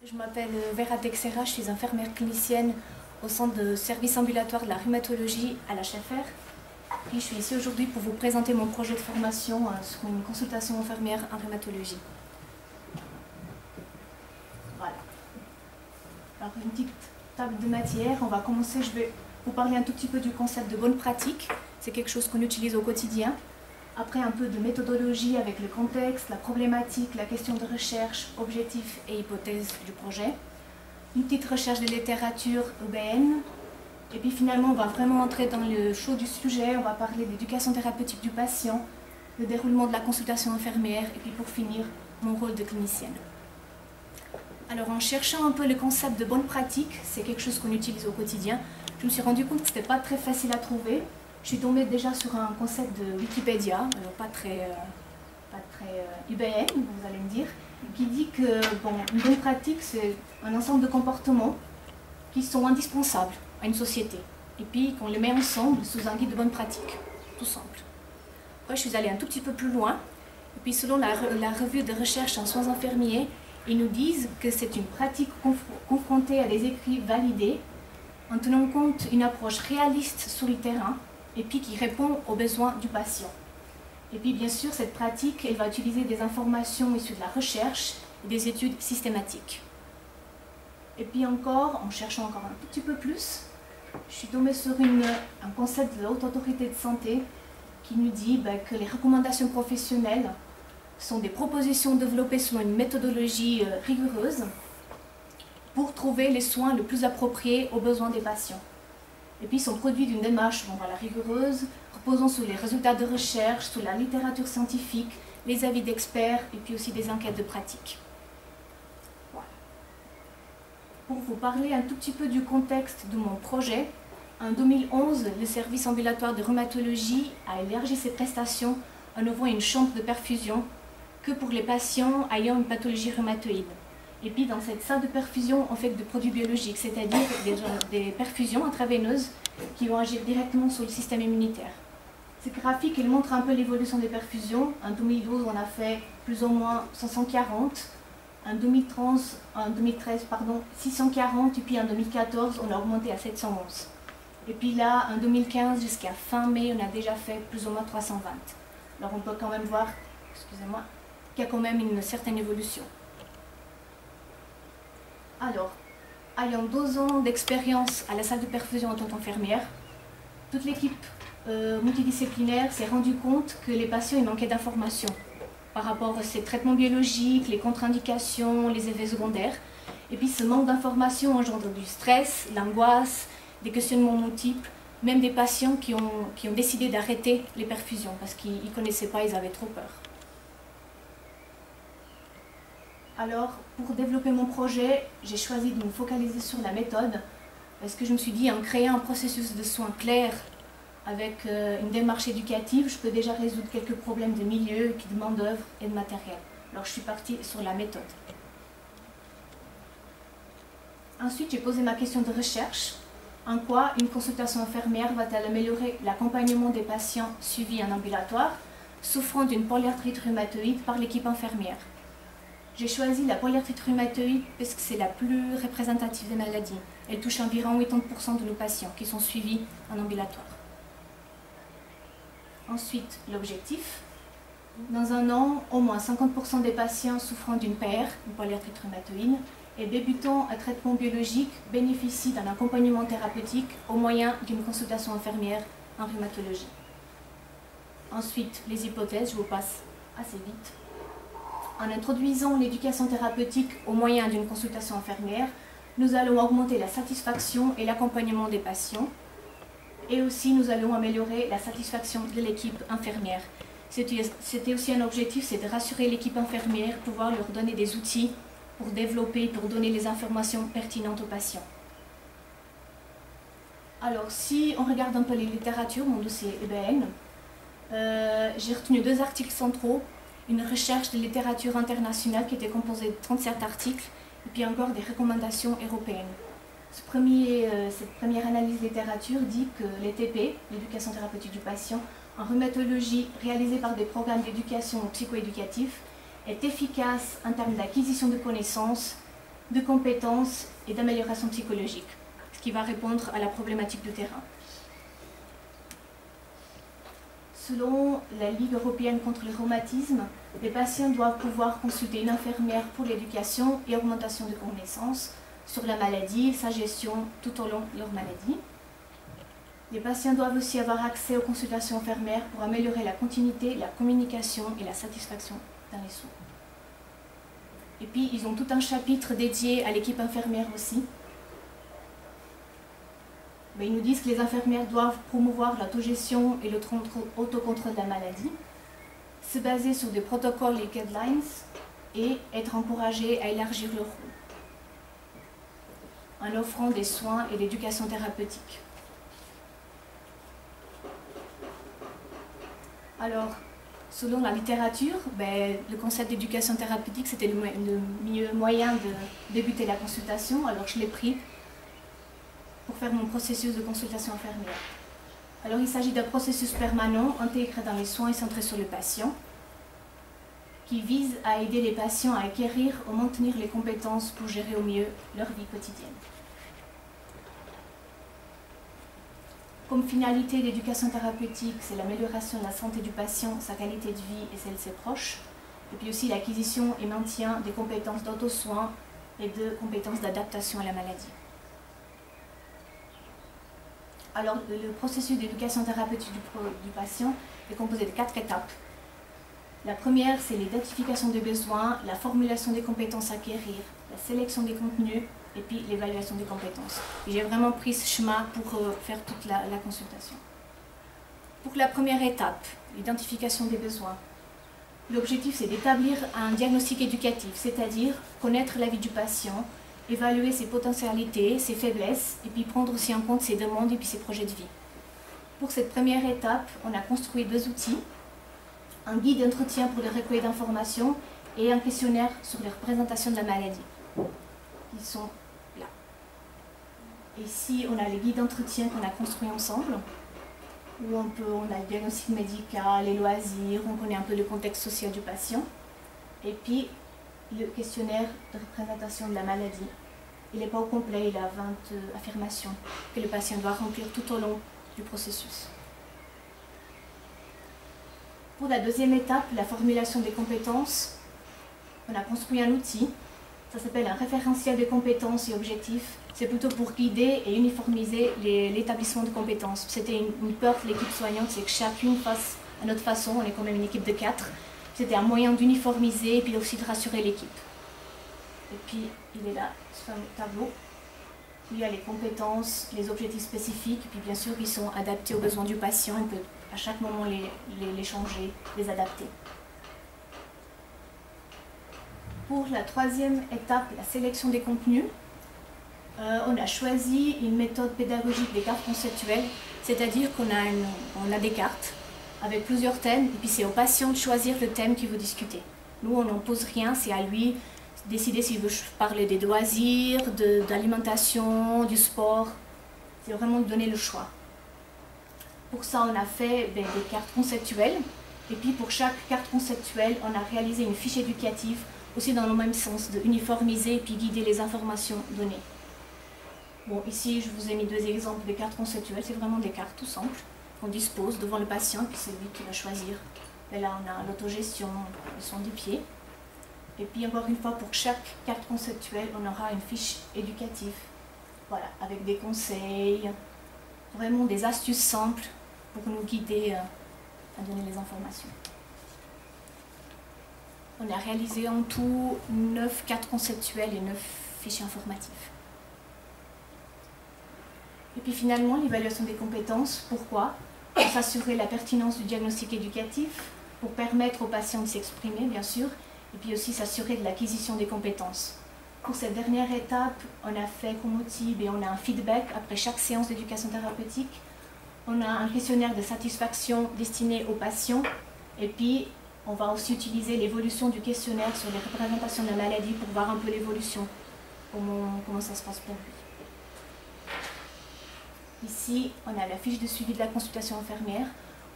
Je m'appelle Vera Texera, je suis infirmière clinicienne au centre de service ambulatoire de la rhumatologie à l'HFR. Puis je suis ici aujourd'hui pour vous présenter mon projet de formation sur une consultation infirmière en rhumatologie. Voilà. Alors une petite table de matière, on va commencer, je vais vous parler un tout petit peu du concept de bonne pratique. C'est quelque chose qu'on utilise au quotidien. Après, un peu de méthodologie avec le contexte, la problématique, la question de recherche, objectifs et hypothèses du projet. Une petite recherche de littérature EBN. Et puis finalement, on va vraiment entrer dans le chaud du sujet. On va parler d'éducation thérapeutique du patient, le déroulement de la consultation infirmière et puis pour finir, mon rôle de clinicienne. Alors en cherchant un peu le concept de bonne pratique, c'est quelque chose qu'on utilise au quotidien, je me suis rendu compte que ce n'était pas très facile à trouver. Je suis tombée déjà sur un concept de Wikipédia, alors pas très UBN, vous allez me dire, qui dit que une bonne pratique, c'est un ensemble de comportements qui sont indispensables à une société. Et puis qu'on les met ensemble sous un guide de bonne pratique, tout simple. Après, je suis allée un tout petit peu plus loin. Et puis selon la revue de recherche en soins infirmiers, ils nous disent que c'est une pratique confrontée à des écrits validés, en tenant compte d'une approche réaliste sur le terrain, et puis qui répond aux besoins du patient. Et puis bien sûr, cette pratique, elle va utiliser des informations issues de la recherche et des études systématiques. Et puis encore, en cherchant encore un tout petit peu plus, je suis tombée sur un concept de la Haute Autorité de Santé qui nous dit que les recommandations professionnelles sont des propositions développées selon une méthodologie rigoureuse pour trouver les soins les plus appropriés aux besoins des patients. Et puis, ils sont produits d'une démarche rigoureuse, reposant sur les résultats de recherche, sur la littérature scientifique, les avis d'experts et puis aussi des enquêtes de pratique. Voilà. Pour vous parler un tout petit peu du contexte de mon projet, en 2011, le service ambulatoire de rhumatologie a élargi ses prestations en ouvrant une chambre de perfusion que pour les patients ayant une pathologie rhumatoïde. Et puis dans cette salle de perfusion, on fait de produits biologiques, c'est-à-dire des perfusions intraveineuses qui vont agir directement sur le système immunitaire. Ce graphique, il montre un peu l'évolution des perfusions. En 2012, on a fait plus ou moins 540. En 2013, 640. Et puis en 2014, on a augmenté à 711. Et puis là, en 2015, jusqu'à fin mai, on a déjà fait plus ou moins 320. Alors on peut quand même voir, excusez-moi, qu'il y a quand même une certaine évolution. Alors, ayant 2 ans d'expérience à la salle de perfusion en tant qu'infirmière, toute l'équipe multidisciplinaire s'est rendue compte que les patients manquaient d'informations par rapport à ces traitements biologiques, les contre-indications, les effets secondaires. Et puis ce manque d'informations engendre du stress, l'angoisse, des questionnements multiples, même des patients qui ont décidé d'arrêter les perfusions parce qu'ils ne connaissaient pas, ils avaient trop peur. Alors, pour développer mon projet, j'ai choisi de me focaliser sur la méthode parce que je me suis dit, en créant un processus de soins clair avec une démarche éducative, je peux déjà résoudre quelques problèmes de milieu, puis de main-d'œuvre et de matériel. Alors, je suis partie sur la méthode. Ensuite, j'ai posé ma question de recherche. En quoi une consultation infirmière va-t-elle améliorer l'accompagnement des patients suivis en ambulatoire souffrant d'une polyarthrite rhumatoïde par l'équipe infirmière? J'ai choisi la polyarthrite rhumatoïde parce que c'est la plus représentative des maladies. Elle touche environ 80% de nos patients qui sont suivis en ambulatoire. Ensuite, l'objectif. Dans 1 an, au moins 50% des patients souffrant d'une PR, une polyarthrite rhumatoïde, et débutant un traitement biologique bénéficient d'un accompagnement thérapeutique au moyen d'une consultation infirmière en rhumatologie. Ensuite, les hypothèses, je vous passe assez vite. En introduisant l'éducation thérapeutique au moyen d'une consultation infirmière, nous allons augmenter la satisfaction et l'accompagnement des patients. Et aussi, nous allons améliorer la satisfaction de l'équipe infirmière. C'était aussi un objectif, c'est de rassurer l'équipe infirmière, pouvoir leur donner des outils pour développer, pour donner les informations pertinentes aux patients. Alors, si on regarde un peu les littératures, mon dossier EBN, j'ai retenu 2 articles centraux. Une recherche de littérature internationale qui était composée de 37 articles, et puis encore des recommandations européennes. Cette première analyse littérature dit que l'ETP, l'éducation thérapeutique du patient, en rhumatologie réalisée par des programmes d'éducation psychoéducatifs, est efficace en termes d'acquisition de connaissances, de compétences et d'amélioration psychologique, ce qui va répondre à la problématique du terrain. Selon la Ligue européenne contre le rhumatisme, les patients doivent pouvoir consulter une infirmière pour l'éducation et augmentation de connaissances sur la maladie et sa gestion tout au long de leur maladie. Les patients doivent aussi avoir accès aux consultations infirmières pour améliorer la continuité, la communication et la satisfaction dans les soins. Et puis, ils ont tout un chapitre dédié à l'équipe infirmière aussi. Ils nous disent que les infirmières doivent promouvoir l'autogestion et l'autocontrôle de la maladie, se baser sur des protocoles et guidelines et être encouragées à élargir leur rôle en offrant des soins et l'éducation thérapeutique. Alors, selon la littérature, le concept d'éducation thérapeutique, c'était le meilleur moyen de débuter la consultation, alors je l'ai pris pour faire mon processus de consultation infirmière. Alors, il s'agit d'un processus permanent, intégré dans les soins et centré sur le patient, qui vise à aider les patients à acquérir ou maintenir les compétences pour gérer au mieux leur vie quotidienne. Comme finalité, l'éducation thérapeutique, c'est l'amélioration de la santé du patient, sa qualité de vie et celle de ses proches, et puis aussi l'acquisition et maintien des compétences d'auto-soin et de compétences d'adaptation à la maladie. Alors, le processus d'éducation thérapeutique du patient est composé de 4 étapes. La première, c'est l'identification des besoins, la formulation des compétences à acquérir, la sélection des contenus et puis l'évaluation des compétences. J'ai vraiment pris ce chemin pour faire toute la consultation. Pour la première étape, l'identification des besoins, l'objectif c'est d'établir un diagnostic éducatif, c'est-à-dire connaître la vie du patient, évaluer ses potentialités, ses faiblesses, et puis prendre aussi en compte ses demandes et puis ses projets de vie. Pour cette première étape, on a construit 2 outils, un guide d'entretien pour les recueils d'informations et un questionnaire sur les représentations de la maladie. Ils sont là. Ici, on a les guides d'entretien qu'on a construits ensemble, où on a le diagnostic médical, les loisirs, on connaît un peu le contexte social du patient, et puis le questionnaire de représentation de la maladie. Il n'est pas au complet, il a 20 affirmations que le patient doit remplir tout au long du processus. Pour la deuxième étape, la formulation des compétences, on a construit un outil, ça s'appelle un référentiel de compétences et objectifs. C'est plutôt pour guider et uniformiser l'établissement de compétences. C'était une peur de l'équipe soignante, c'est que chacune fasse à notre façon, on est quand même une équipe de 4. C'était un moyen d'uniformiser et puis aussi de rassurer l'équipe. Et puis, il est là, sur un tableau. Il y a les compétences, les objectifs spécifiques, et puis bien sûr, ils sont adaptés aux besoins du patient. On peut à chaque moment les changer, les adapter. Pour la troisième étape, la sélection des contenus, on a choisi une méthode pédagogique des cartes conceptuelles, c'est-à-dire qu'on a des cartes avec plusieurs thèmes, et puis c'est au patient de choisir le thème qu'il veut discuter. Nous, on n'impose rien, c'est à lui de décider s'il veut parler des loisirs, d'alimentation, du sport. C'est vraiment de donner le choix. Pour ça, on a fait des cartes conceptuelles, et puis pour chaque carte conceptuelle, on a réalisé une fiche éducative, aussi dans le même sens, de uniformiser et puis guider les informations données. Bon, ici, je vous ai mis 2 exemples de cartes conceptuelles, c'est vraiment des cartes tout simples, qu'on dispose devant le patient, puis c'est lui qui va choisir. Et là, on a l'autogestion, le soin du pied. Et puis, encore une fois, pour chaque carte conceptuelle, on aura une fiche éducative. Voilà, avec des conseils, vraiment des astuces simples pour nous guider à donner les informations. On a réalisé en tout 9 cartes conceptuelles et 9 fichiers informatifs. Et puis finalement, l'évaluation des compétences. Pourquoi? Pour s'assurer la pertinence du diagnostic éducatif, pour permettre aux patients de s'exprimer, bien sûr, et puis aussi s'assurer de l'acquisition des compétences. Pour cette dernière étape, on a fait comme outil, on a un feedback après chaque séance d'éducation thérapeutique. On a un questionnaire de satisfaction destiné aux patients, et puis on va aussi utiliser l'évolution du questionnaire sur les représentations de la maladie pour voir un peu l'évolution, comment ça se passe pour lui. Ici, on a la fiche de suivi de la consultation infirmière,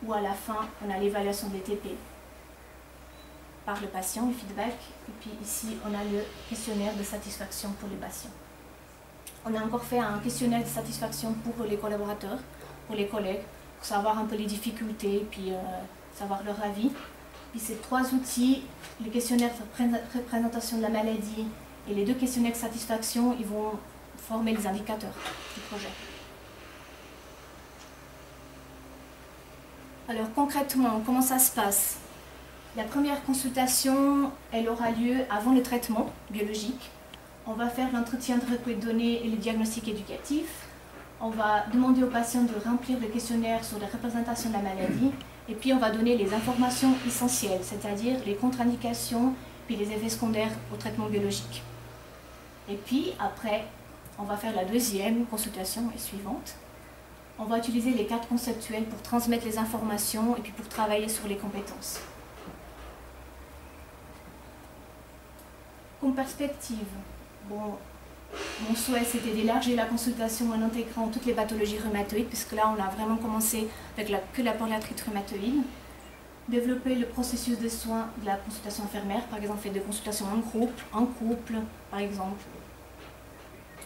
où à la fin, on a l'évaluation des TP. par le patient, le feedback. Et puis ici, on a le questionnaire de satisfaction pour les patients. On a encore fait un questionnaire de satisfaction pour les collaborateurs, pour les collègues, pour savoir un peu les difficultés, puis savoir leur avis. Puis ces 3 outils, le questionnaire de représentation de la maladie et les 2 questionnaires de satisfaction, ils vont former les indicateurs du projet. Alors concrètement, comment ça se passe? La première consultation, elle aura lieu avant le traitement biologique. On va faire l'entretien de recueil de données et le diagnostic éducatif. On va demander aux patients de remplir le questionnaire sur la représentation de la maladie. Et puis on va donner les informations essentielles, c'est-à-dire les contre-indications puis les effets secondaires au traitement biologique. Et puis après, on va faire la deuxième consultation et suivante. On va utiliser les cartes conceptuelles pour transmettre les informations et puis pour travailler sur les compétences. Comme perspective, bon, mon souhait c'était d'élargir la consultation en intégrant toutes les pathologies rhumatoïdes, puisque là on a vraiment commencé avec que la polyarthrite rhumatoïde. Développer le processus de soins de la consultation infirmière, par exemple faire des consultations en couple par exemple.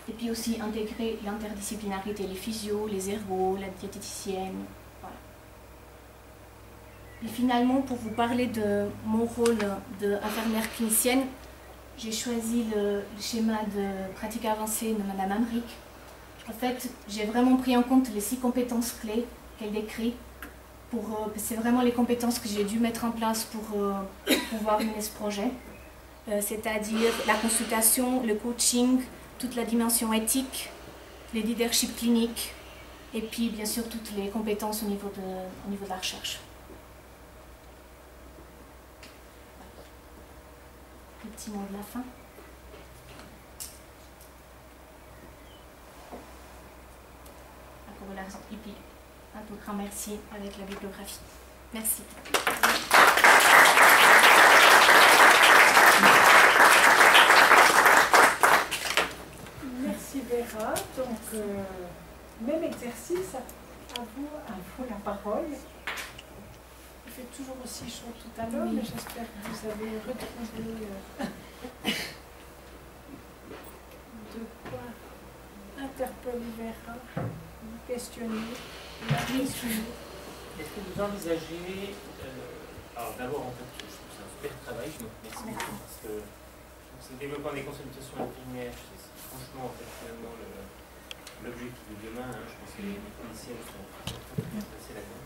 Et puis aussi intégrer l'interdisciplinarité, les physios, les ergos, la diététicienne. Voilà. Et finalement, pour vous parler de mon rôle d'infirmière clinicienne, j'ai choisi le schéma de pratique avancée de Mme Amric. En fait, j'ai vraiment pris en compte les 6 compétences clés qu'elle décrit. C'est vraiment les compétences que j'ai dû mettre en place pour pouvoir mener ce projet. C'est-à-dire la consultation, le coaching, toute la dimension éthique, les leadership cliniques, et puis bien sûr toutes les compétences au niveau de la recherche. Le petit mot de la fin. Et puis un tout grand merci avec la bibliographie. Merci. Merci Vera. Donc, même exercice, à vous la parole. Il fait toujours aussi chaud tout à l'heure, mais j'espère que vous avez retrouvé de quoi interpeller Vera, vous questionner, la questionner. Est-ce que vous envisagez, alors d'abord en fait, je trouve que c'est un super travail, je vous remercie beaucoup parce que le développement des consultations infirmières, c'est franchement en fait finalement l'objectif de demain, hein. Je pense que les cliniciens sont très bien placés là-dedans.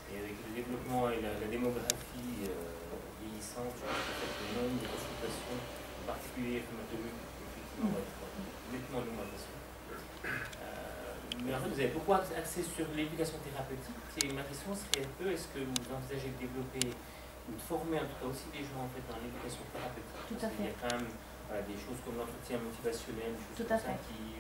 Et avec le développement et la démographie vieillissante, je pense que le nombre de consultations, en particulier rhumatologiques, effectivement va être nettement en augmentation. Mais en fait, vous avez beaucoup axé sur l'éducation thérapeutique. Et ma question serait un peu, est-ce que vous envisagez de développer ou de former en tout cas aussi des gens en fait, dans l'éducation thérapeutique? Tout à fait. Il y a quand même des choses comme l'entretien motivationnel, des choses tout comme à fait. ça qui,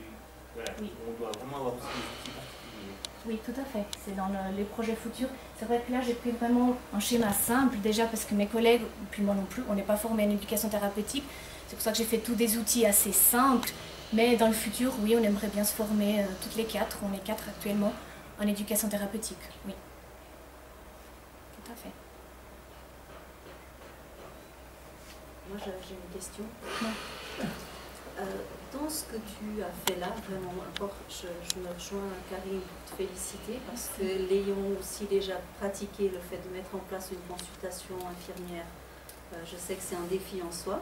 voilà, Oui. on doit vraiment avoir aussi des outils particuliers. Oui, tout à fait. C'est dans les projets futurs. C'est vrai que là, j'ai pris vraiment un schéma simple, déjà parce que mes collègues, puis moi non plus, on n'est pas formés en éducation thérapeutique. C'est pour ça que j'ai fait tous des outils assez simples. Mais dans le futur, oui, on aimerait bien se former toutes les 4. On est 4 actuellement en éducation thérapeutique. Oui. Tout à fait. Moi, j'ai une question. Dans ce que tu as fait là, vraiment, encore, je me rejoins à Karine pour te féliciter parce que l'ayant aussi déjà pratiqué le fait de mettre en place une consultation infirmière, je sais que c'est un défi en soi,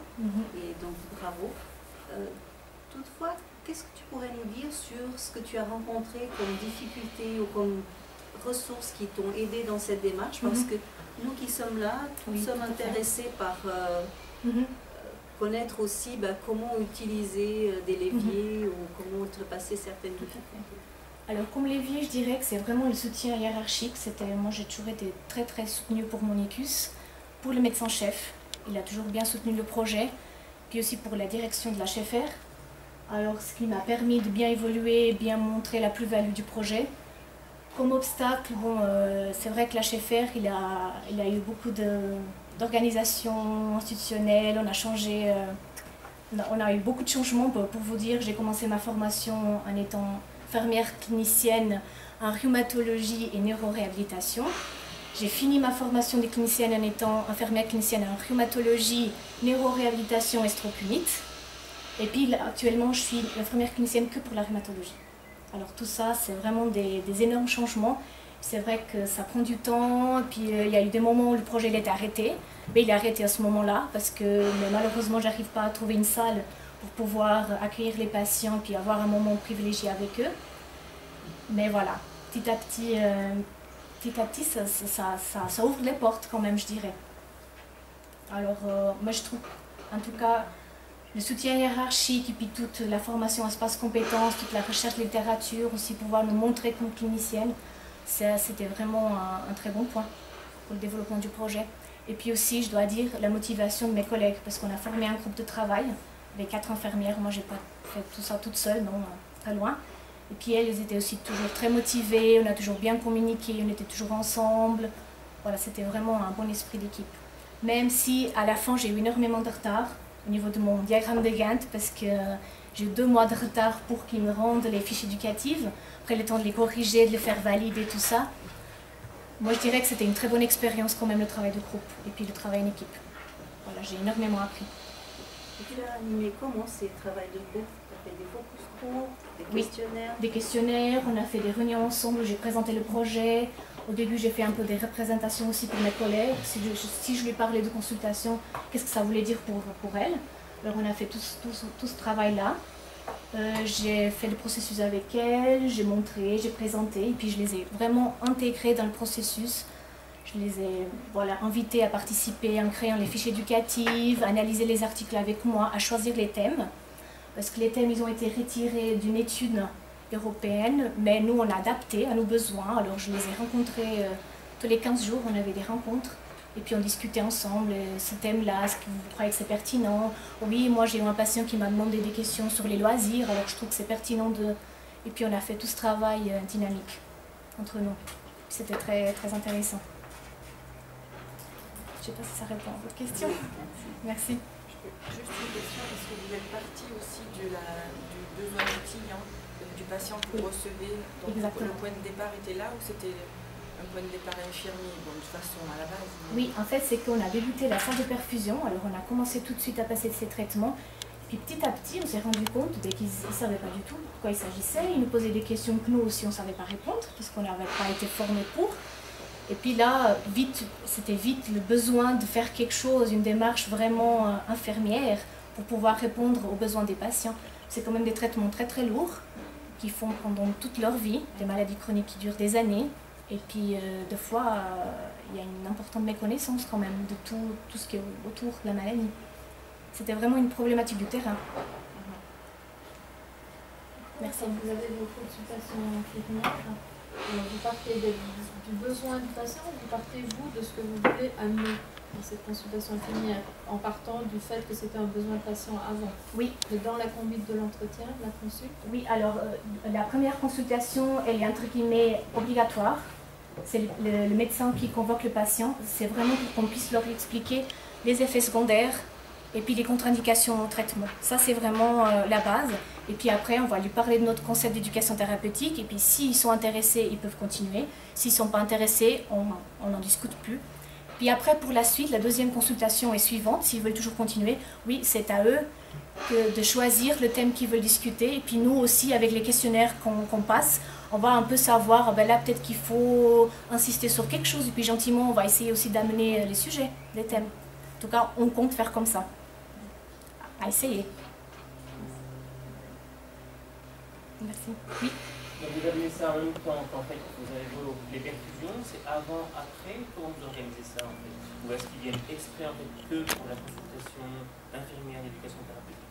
et donc bravo. Toutefois, qu'est-ce que tu pourrais nous dire sur ce que tu as rencontré comme difficultés ou comme ressources qui t'ont aidé dans cette démarche? Parce que nous qui sommes là, nous sommes intéressés par connaître aussi comment utiliser des leviers ou comment outrepasser certaines difficultés. Alors comme levier, je dirais que c'est vraiment le soutien hiérarchique. Moi j'ai toujours été très très soutenue pour mon ICUS, pour le médecin-chef. Il a toujours bien soutenu le projet, puis aussi pour la direction de la chefère. Alors, ce qui m'a permis de bien évoluer, bien montrer la plus-value du projet. Comme obstacle, bon, c'est vrai que la chefère, il a eu beaucoup d'organisations institutionnelles, on a changé, on a eu beaucoup de changements. Pour vous dire, j'ai commencé ma formation en étant infirmière clinicienne en rhumatologie et neuroréhabilitation. J'ai fini ma formation de clinicienne en étant infirmière clinicienne en rhumatologie, neuroréhabilitation et stropunite. Et puis là, actuellement, je suis infirmière clinicienne que pour la rhumatologie. Alors tout ça, c'est vraiment des énormes changements. C'est vrai que ça prend du temps, et puis il y a eu des moments où le projet il était arrêté. Mais il est arrêté à ce moment-là, parce que malheureusement, je n'arrive pas à trouver une salle pour pouvoir accueillir les patients, puis avoir un moment privilégié avec eux. Mais voilà, petit à petit, ça ouvre les portes quand même, je dirais. Alors, moi je trouve, en tout cas, le soutien hiérarchique et puis toute la formation espace compétences, toute la recherche de littérature, aussi pouvoir nous montrer comme clinicienne, c'était vraiment un très bon point pour le développement du projet. Et puis aussi, je dois dire, la motivation de mes collègues, parce qu'on a formé un groupe de travail avec 4 infirmières. Moi, je n'ai pas fait tout ça toute seule, non, très loin. Et puis elles étaient aussi toujours très motivées, on a toujours bien communiqué, on était toujours ensemble. Voilà, c'était vraiment un bon esprit d'équipe. Même si à la fin j'ai eu énormément de retard au niveau de mon diagramme de Gantt, parce que j'ai eu 2 mois de retard pour qu'ils me rendent les fiches éducatives. Après le temps de les corriger, de les faire valider, tout ça. Moi je dirais que c'était une très bonne expérience quand même le travail de groupe et puis le travail en équipe. Voilà, j'ai énormément appris. Et tu as animé comment ces travails de groupe? Tu as fait des focus group, des questionnaires? Oui, des questionnaires, on a fait des réunions ensemble où j'ai présenté le projet. Au début, j'ai fait un peu des représentations aussi pour mes collègues. Si je lui parlais de consultation, qu'est-ce que ça voulait dire pour elle. Alors on a fait tout ce travail-là. J'ai fait le processus avec elle, j'ai montré, j'ai présenté, et puis je les ai vraiment intégrés dans le processus. Je les ai invités à participer en créant les fiches éducatives, à analyser les articles avec moi, à choisir les thèmes. Parce que les thèmes, ils ont été retirés d'une étude européenne, mais nous, on a adapté à nos besoins. Alors, je les ai rencontrés tous les 15 jours, on avait des rencontres. Et puis, on discutait ensemble, ce thème-là, est-ce que vous croyez que c'est pertinent? Oui, moi, j'ai eu un patient qui m'a demandé des questions sur les loisirs, alors je trouve que c'est pertinent de... Et puis, on a fait tout ce travail dynamique entre nous. C'était très, très intéressant. Je ne sais pas si ça répond à votre question. Merci. Juste une question, est-ce que vous êtes partie aussi du besoin du client, du patient que vous recevez? Donc le point de départ était là ou c'était un point de départ infirmier, bon, de toute façon à la base? Oui, en fait c'est qu'on a débuté la salle de perfusion, alors on a commencé tout de suite à passer de ces traitements. Puis petit à petit on s'est rendu compte qu'ils ne savaient pas du tout de quoi il s'agissait, ils nous posaient des questions que nous aussi on ne savait pas répondre, parce qu'on n'avait pas été formés pour. Et puis là, c'était vite le besoin de faire quelque chose, une démarche vraiment infirmière pour pouvoir répondre aux besoins des patients. C'est quand même des traitements très très lourds qui font pendant toute leur vie, des maladies chroniques qui durent des années. Et puis des fois, il y a une importante méconnaissance quand même de tout ce qui est autour de la maladie. C'était vraiment une problématique du terrain. Merci. Vous avez vos consultations infirmières. Vous partez du besoin du patient, vous partez vous de ce que vous voulez amener dans cette consultation infirmière, en partant du fait que c'était un besoin patient avant. Oui. Et dans la conduite de l'entretien, de la consulte. Oui, alors la première consultation, elle est entre guillemets obligatoire. C'est le médecin qui convoque le patient. C'est vraiment pour qu'on puisse leur expliquer les effets secondaires et puis les contre-indications au traitement. Ça, c'est vraiment la base. Et puis après, on va lui parler de notre concept d'éducation thérapeutique. Et puis s'ils sont intéressés, ils peuvent continuer. S'ils ne sont pas intéressés, on n'en discute plus. Puis après, pour la suite, la deuxième consultation est suivante. S'ils veulent toujours continuer, oui, c'est à eux de choisir le thème qu'ils veulent discuter. Et puis nous aussi, avec les questionnaires qu'on passe, on va un peu savoir, ben là peut-être qu'il faut insister sur quelque chose. Et puis gentiment, on va essayer aussi d'amener les sujets, les thèmes. En tout cas, on compte faire comme ça. À essayer. Merci. Oui. Donc vous avez ça en même temps qu'en fait vous avez les perfusions, c'est avant, après, comment vous organisez ça en fait? Ou est-ce qu'ils viennent exprès en fait que pour la consultation infirmière d'éducation thérapeutique?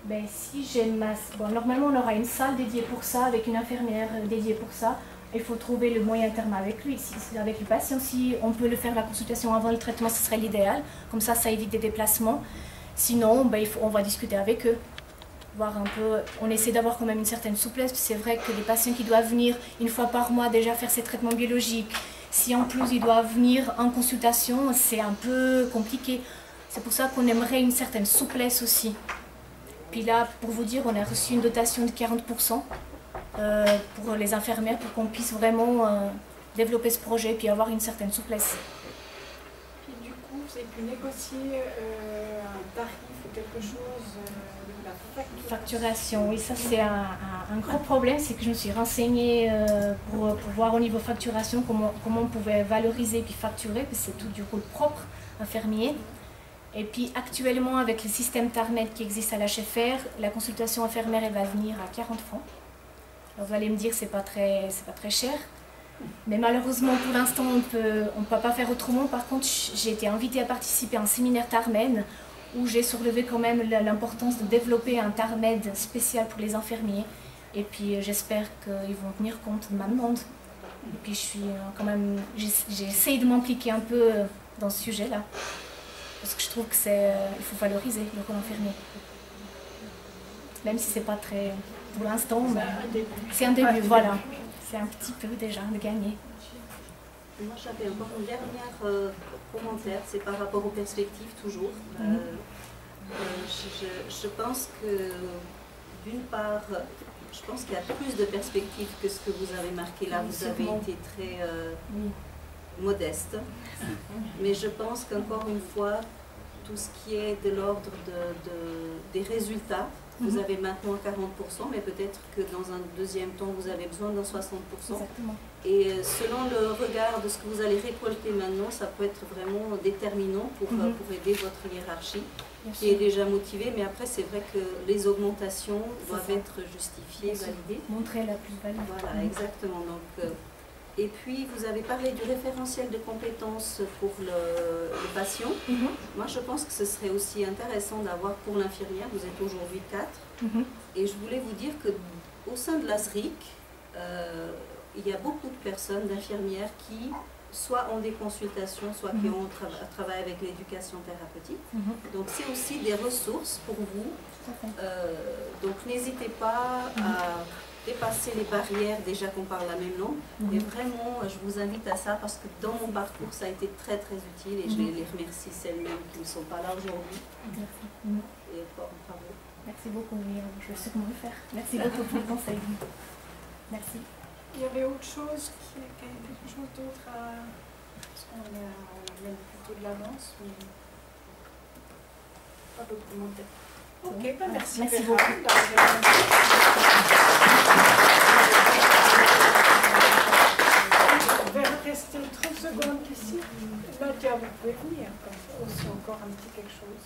Ben, si j'ai bon, normalement on aura une salle dédiée pour ça, avec une infirmière dédiée pour ça. Il faut trouver le moyen terme avec lui, avec le patient. Si on peut le faire la consultation avant le traitement, ce serait l'idéal. Comme ça évite des déplacements. Sinon, ben, on va discuter avec eux. Voir un peu, on essaie d'avoir quand même une certaine souplesse. C'est vrai que les patients qui doivent venir une fois par mois déjà faire ces traitements biologiques, si en plus ils doivent venir en consultation, c'est un peu compliqué. C'est pour ça qu'on aimerait une certaine souplesse aussi. Puis là, pour vous dire, on a reçu une dotation de 40% pour les infirmières, pour qu'on puisse vraiment développer ce projet, puis avoir une certaine souplesse. Puis du coup, vous avez pu négocier un tarif ou quelque chose de la facturation, oui, ça c'est un gros problème, c'est que je me suis renseignée pour voir au niveau facturation comment on pouvait valoriser puis facturer, parce que c'est tout du rôle propre infirmier. Et puis actuellement, avec le système TARMED qui existe à l'HFR, la consultation infirmière elle va venir à 40 francs. Alors vous allez me dire que c'est pas très cher, mais malheureusement pour l'instant on peut pas faire autrement. Par contre, j'ai été invitée à participer à un séminaire TARMED où j'ai soulevé quand même l'importance de développer un TARMED spécial pour les infirmiers. Et puis j'espère qu'ils vont tenir compte de ma demande. Et puis je suis quand même, j'essaie de m'impliquer un peu dans ce sujet-là. Parce que je trouve que il faut valoriser le rôle infirmier. Même si c'est pas très, pour l'instant, c'est un début, voilà. C'est un petit peu déjà de gagner. Moi j'avais encore une dernière commentaire, c'est par rapport aux perspectives toujours. Je pense que d'une part, je pense qu'il y a plus de perspectives que ce que vous avez marqué là. Vous avez été très modeste. Mais je pense qu'encore une fois, tout ce qui est de l'ordre des résultats, vous avez maintenant 40%, mais peut-être que dans un deuxième temps, vous avez besoin d'un 60%. Exactement. Et selon le regard de ce que vous allez récolter maintenant, ça peut être vraiment déterminant pour aider votre hiérarchie, qui est déjà motivée. Mais après, c'est vrai que les augmentations doivent être justifiées, validées. Montrer la plus-value. Voilà, exactement. Donc, et puis, vous avez parlé du référentiel de compétences pour le patient. Moi, je pense que ce serait aussi intéressant d'avoir pour l'infirmière, vous êtes aujourd'hui 4, et je voulais vous dire qu'au sein de l'ASRIC, il y a beaucoup de personnes, d'infirmières qui soit ont des consultations, soit qui ont travaillé avec l'éducation thérapeutique. Donc c'est aussi des ressources pour vous. Donc n'hésitez pas à dépasser les barrières, déjà qu'on parle la même langue. Et vraiment, je vous invite à ça parce que dans mon parcours, ça a été très très utile et je les remercie celles-mêmes qui ne sont pas là aujourd'hui. Et encore bravo. Merci beaucoup, je vais sûrement le faire. Merci beaucoup pour le conseil. Merci. Il y avait autre chose, quelque chose d'autre à... Parce qu'on amène plutôt de l'avance, mais pas de commentaires. Ok, ben merci. Merci beaucoup. On va rester 30 secondes ici. Nadia, vous pouvez venir, comme ça aussi encore un petit quelque chose.